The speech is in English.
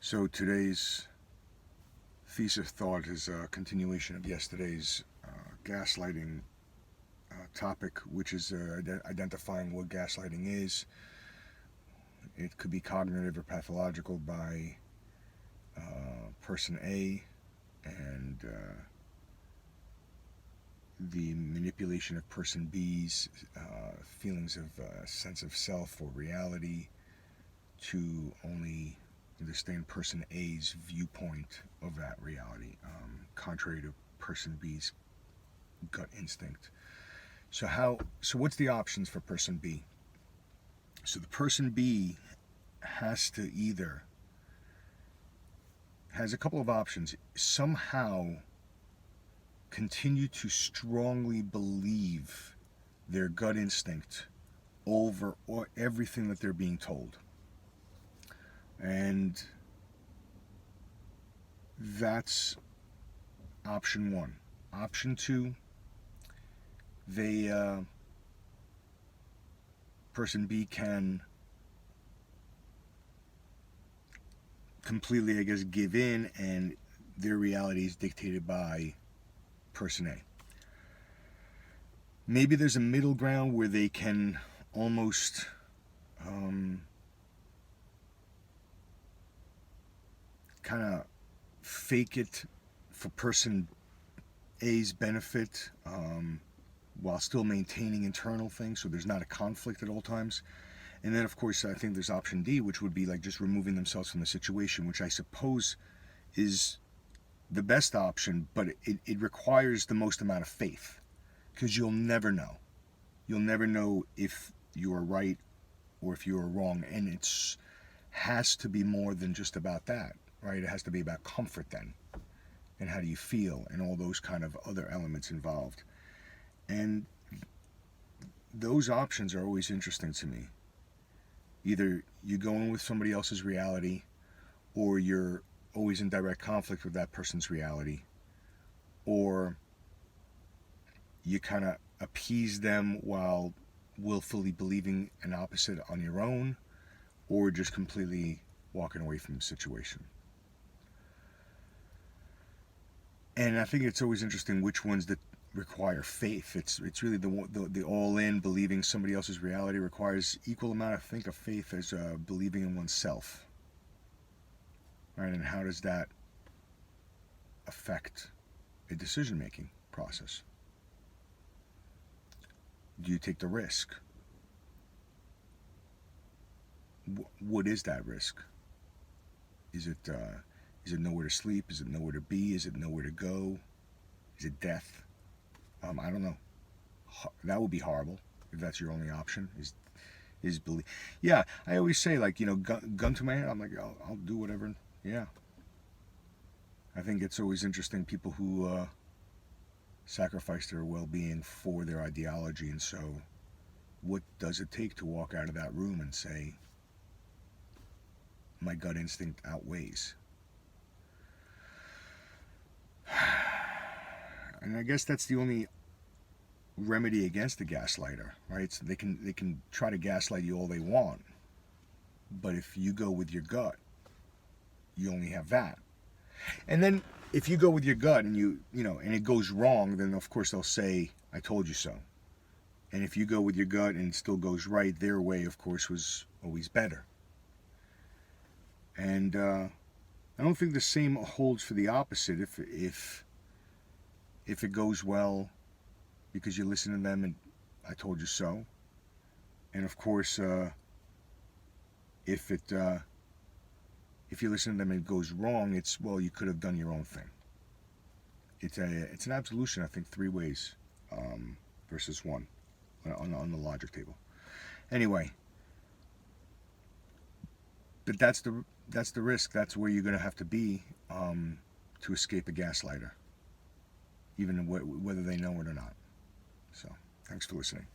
So today's thesis thought is a continuation of yesterday's gaslighting topic, which is identifying what gaslighting is. It could be cognitive or pathological by person A, and the manipulation of person B's feelings of sense of self or reality to only understand person A's viewpoint of that reality, contrary to person B's gut instinct. So what's the options for person B? So the person B has a couple of options. Somehow continue to strongly believe their gut instinct over or everything that they're being told. And that's option one. Option two, person B can completely, give in, and their reality is dictated by person A. Maybe there's a middle ground where they can almost kind of fake it for person A's benefit, while still maintaining internal things, so there's not a conflict at all times. And then, of course, I think there's option D, which would be like just removing themselves from the situation, which I suppose is the best option, but it requires the most amount of faith, because you'll never know. You'll never know if you are right or if you are wrong, and it has to be more than just about that, right? It has to be about comfort then, and how do you feel, and all those kind of other elements involved. And those options are always interesting to me. Either you go in with somebody else's reality, or you're always in direct conflict with that person's reality, or you kind of appease them while willfully believing an opposite on your own, or just completely walking away from the situation. And I think it's always interesting which ones that require faith. It's really the all-in believing somebody else's reality requires equal amount, I think, of faith as believing in oneself. Right? And how does that affect a decision-making process? Do you take the risk? What is that risk? Is it nowhere to sleep? Is it nowhere to be? Is it nowhere to go? Is it death? I don't know. That would be horrible if that's your only option. Is belief? Yeah, I always say, like, gun to my head. I'm like, I'll do whatever. Yeah. I think it's always interesting, people who sacrifice their well-being for their ideology. And so, what does it take to walk out of that room and say, my gut instinct outweighs? And I guess that's the only remedy against the gaslighter, right? So they can try to gaslight you all they want, but if you go with your gut, you only have that. And then if you go with your gut and and it goes wrong, then of course they'll say, I told you so. And if you go with your gut and it still goes right, their way, of course, was always better. And I don't think the same holds for the opposite. If it goes well because you listen to them and I told you so. And of course, if you listen to them and it goes wrong, it's, well, you could have done your own thing. It's an absolution, I think, 3 ways versus 1 on the logic table. Anyway, but that's the risk. That's where you're going to have to be to escape a gaslighter, even whether they know it or not. So, thanks for listening.